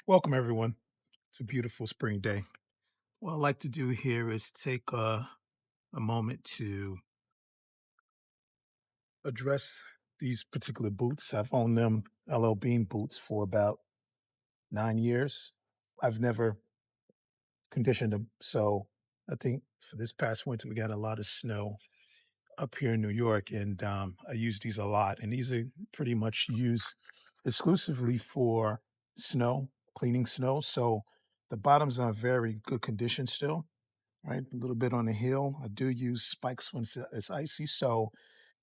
Welcome, everyone. It's a beautiful spring day. What I'd like to do here is take a moment to address these particular boots. I've owned them LL Bean boots for about 9 years. I've never conditioned them. So I think for this past winter, we got a lot of snow up here in New York, and I use these a lot. And these are pretty much used exclusively for snow, cleaning snow. So the bottoms are in very good condition still, right? A little bit on the heel. I do use spikes when it's icy, so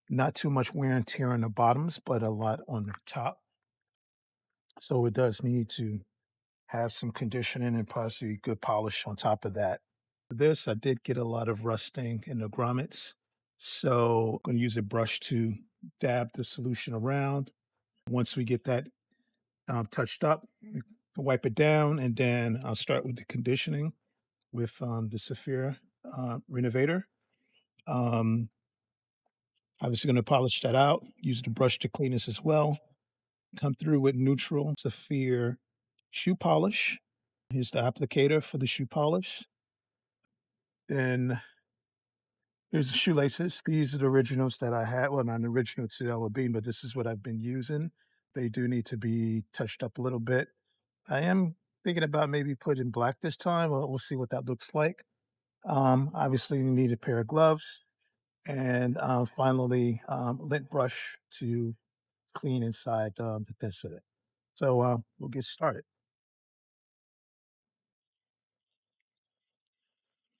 not too much wear and tear on the bottoms, but a lot on the top. So it does need to have some conditioning and possibly good polish on top of that. This, I did get a lot of rusting in the grommets, so I'm going to use a brush to dab the solution around. Once we get that touched up, we can wipe it down, and then I'll start with the conditioning with the Saphira Renovator. Um, Obviously, going to polish that out. Use the brush to clean this as well. Come through with neutral Saphir shoe polish. Here's the applicator for the shoe polish. Then here's the shoelaces. These are the originals that I had. Well, not an original to Ella Bean, but this is what I've been using. They do need to be touched up a little bit. I am thinking about maybe putting black this time. We'll see what that looks like. Obviously, you need a pair of gloves. And finally, lint brush to clean inside the test of it. So we'll get started.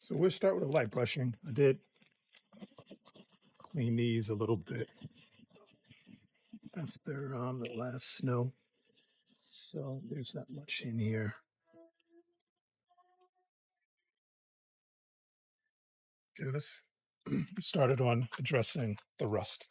So we'll start with the light brushing. I did clean these a little bit after the last snow. So there's not much in here. Okay, let's get started on addressing the rust.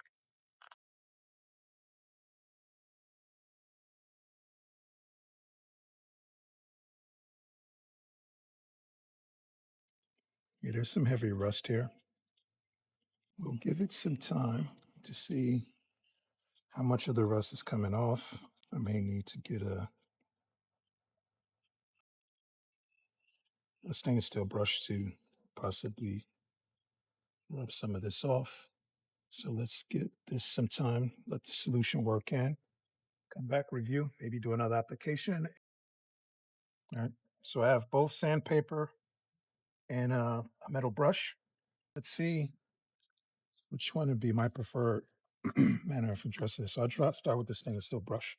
Yeah, there's some heavy rust here. We'll give it some time to see how much of the rust is coming off. I may need to get a stainless steel brush to possibly rub some of this off. So let's get this some time, let the solution work in, come back, review, maybe do another application. All right. So I have both sandpaper and a metal brush. Let's see which one would be my preferred manner of addressing this. So start with the stainless steel brush.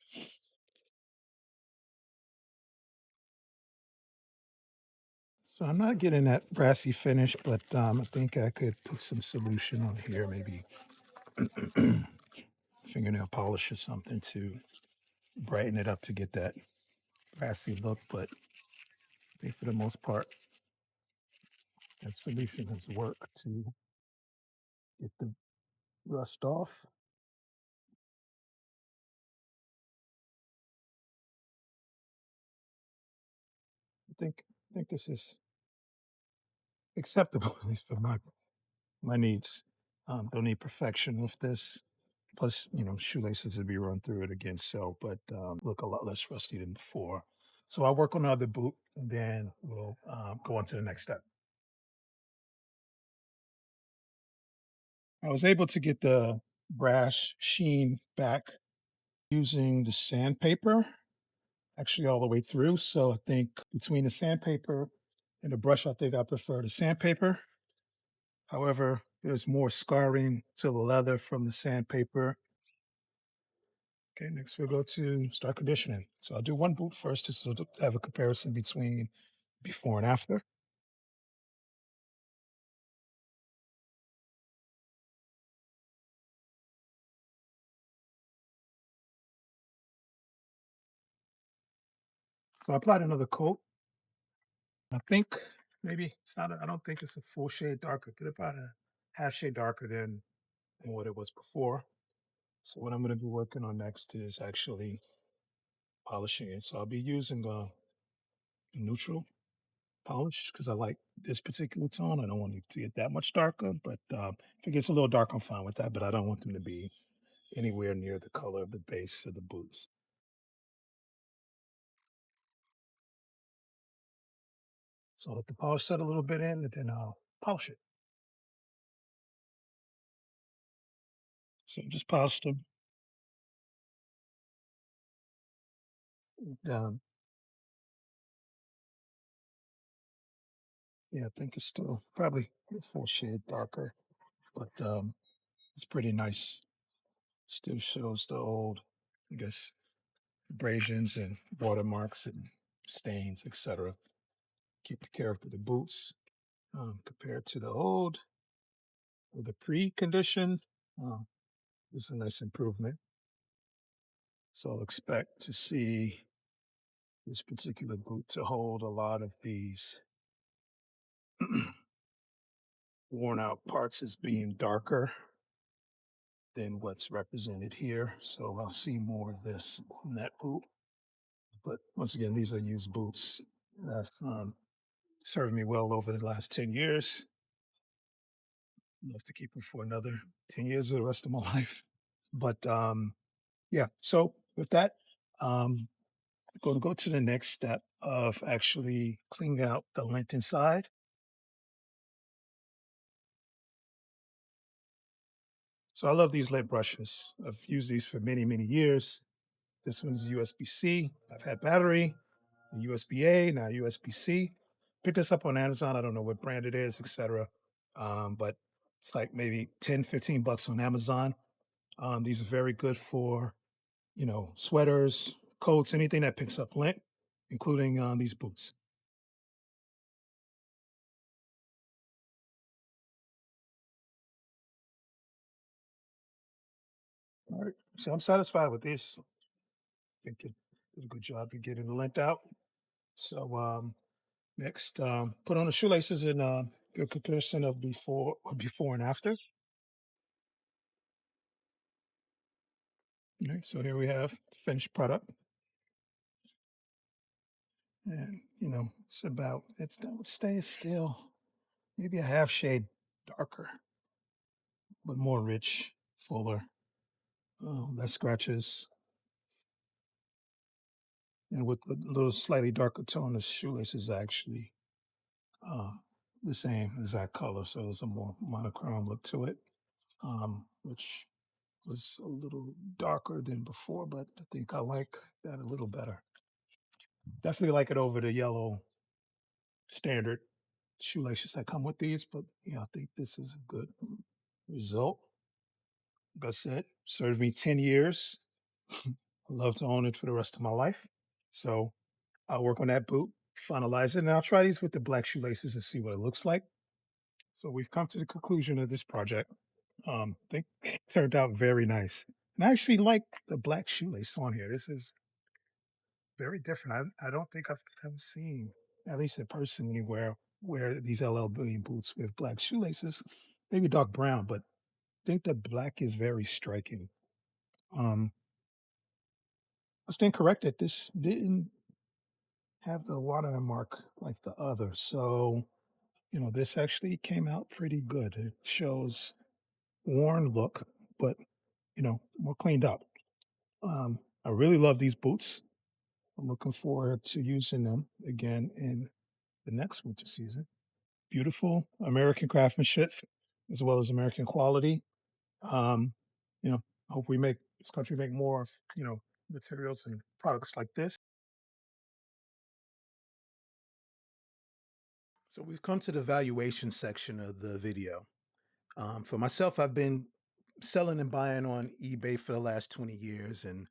So I'm not getting that brassy finish, but I think I could put some solution on here, maybe fingernail polish or something to brighten it up to get that brassy look. But I think for the most part, that solution has worked to get the rust off. I think this is acceptable, at least for my needs. Don't need perfection with this. Plus, shoelaces would be run through it again. So, but look a lot less rusty than before. So I'll work on the other boot, and then we'll go on to the next step. I was able to get the brass sheen back using the sandpaper, actually all the way through. So I think between the sandpaper and the brush, I think I prefer the sandpaper. However, there's more scarring to the leather from the sandpaper. Okay, next we'll go to start conditioning. So I'll do one boot first just to have a comparison between before and after. So I applied another coat. I think maybe it's not, I don't think it's a full shade darker. Could about a half shade darker than what it was before. So what I'm going to be working on next is actually polishing it. So I'll be using a neutral polish because I like this particular tone. I don't want it to get that much darker, but if it gets a little dark, I'm fine with that. But I don't want them to be anywhere near the color of the base of the boots. So let the polish set a little bit in, and then I'll polish it. So just polished them. Um, yeah, I think it's still probably a full shade darker, but it's pretty nice. Still shows the old, I guess, abrasions and watermarks and stains, etc. Keep the character of the boots compared to the old or the pre-condition. Um, it's a nice improvement. So I'll expect to see this particular boot to hold a lot of these worn out parts as being darker than what's represented here. So I'll see more of this in that boot. But once again, these are used boots that have served me well over the last 10 years. Love to keep them for another 10 years of the rest of my life. But yeah, so with that, I'm going to go to the next step of actually cleaning out the lint inside. So I love these lint brushes. I've used these for many, many years. This one's USB-C. I've had battery, USB-A, now USB-C. Picked this up on Amazon. I don't know what brand it is, etc. But it's like maybe 10, 15 bucks on Amazon. These are very good for, sweaters, coats, anything that picks up lint, including these boots. All right. So I'm satisfied with this. I think it did a good job of getting the lint out. So next, put on the shoelaces and do a comparison of before and after. All right, so here we have the finished product. And it's about don't stay still, maybe a half shade darker, but more rich, fuller, less scratches. And with a little slightly darker tone, the shoelaces are actually uh, the same exact color. So there's a more monochrome look to it, which was a little darker than before, but I think I like that a little better. Definitely like it over the yellow standard shoelaces that come with these, but I think this is a good result. Like I said, served me 10 years. I love to own it for the rest of my life. So I'll work on that boot, finalize it, and I'll try these with the black shoelaces and see what it looks like. So we've come to the conclusion of this project. I think it turned out very nice. And I actually like the black shoelace on here. This is very different. I don't think I've ever seen, at least in person anywhere, wear these LL Billion boots with black shoelaces, maybe dark brown, but I think the black is very striking. Um, I stand corrected. This didn't have the watermark like the other. So, this actually came out pretty good. It shows worn look, but, more cleaned up. I really love these boots. I'm looking forward to using them again in the next winter season. Beautiful American craftsmanship as well as American quality. Um, I hope we make this country make more of, materials and products like this. So we've come to the valuation section of the video. For myself, I've been selling and buying on eBay for the last 20 years, and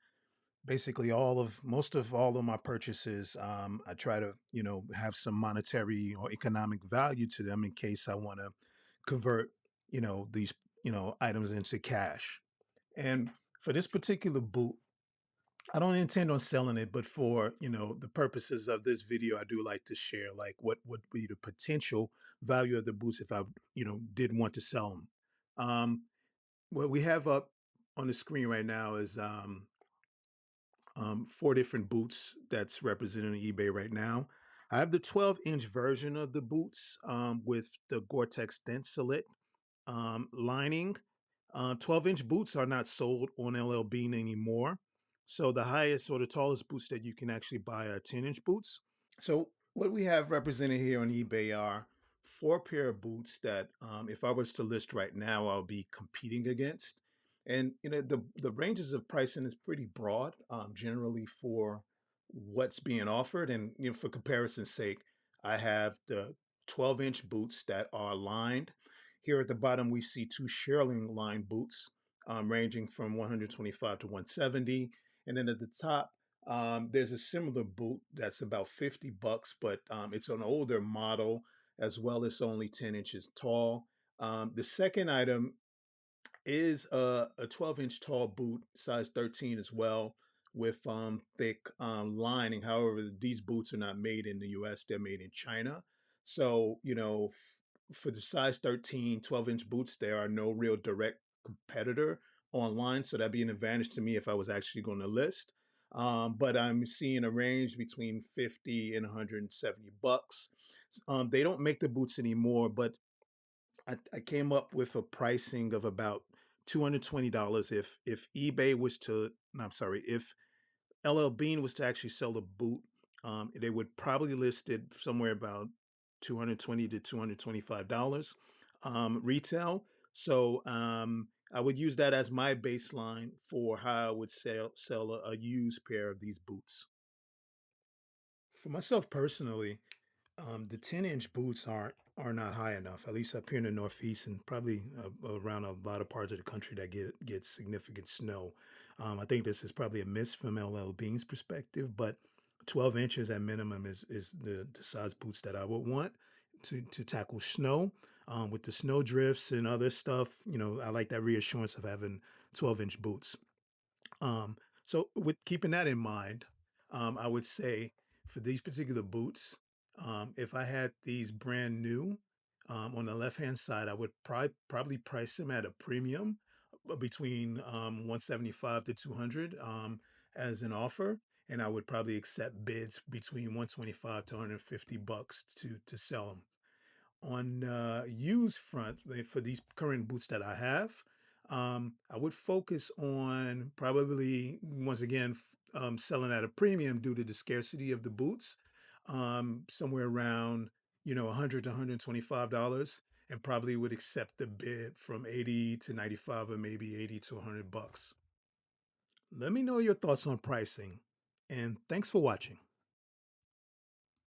basically most of all of my purchases, I try to, have some monetary or economic value to them in case I want to convert, these, items into cash. And for this particular boot, I don't intend on selling it, but for, the purposes of this video, I do like to share like what would be the potential value of the boots if I, did want to sell them. What we have up on the screen right now is four different boots that's represented on eBay right now. I have the 12-inch version of the boots with the Gore-Tex Thinsulate lining. 12-inch boots are not sold on LL Bean anymore. So the highest or the tallest boots that you can actually buy are 10-inch boots. So What we have represented here on eBay are four pair of boots that, if I was to list right now, I'll be competing against. And the ranges of pricing is pretty broad, generally for what's being offered. And for comparison's sake, I have the 12-inch boots that are lined. Here at the bottom, we see two shearling lined boots, ranging from 125 to 170, and then at the top there's a similar boot that's about 50 bucks, but it's an older model as well. It's only 10 inches tall. The second item is a 12-inch tall boot, size 13 as well, with thick lining. However, these boots are not made in the US, they're made in China. So, for the size 13, 12-inch boots, there are no real direct competitor online. So that'd be an advantage to me if I was actually going to list. But I'm seeing a range between 50 and 170 bucks. They don't make the boots anymore, but I came up with a pricing of about $220 if eBay was to, no, I'm sorry, if LL Bean was to actually sell a boot, they would probably list it somewhere about 220 to $225 retail. So I would use that as my baseline for how I would sell a used pair of these boots. For myself personally, the 10-inch boots are not high enough, at least up here in the Northeast and probably around a lot of parts of the country that get significant snow. I think this is probably a miss from LL Bean's perspective, but 12 inches at minimum is the size boots that I would want to tackle snow. With the snow drifts and other stuff, I like that reassurance of having 12-inch boots. Um, so with keeping that in mind, I would say for these particular boots, if I had these brand new, on the left-hand side, I would probably price them at a premium between 175 to 200 as an offer, and I would probably accept bids between 125 to 150 bucks to sell them. On used front, for these current boots that I have, I would focus on probably once again selling at a premium due to the scarcity of the boots, somewhere around 100 to $125, and probably would accept the bid from 80 to 95 or maybe 80 to 100 bucks. Let me know your thoughts on pricing, and thanks for watching.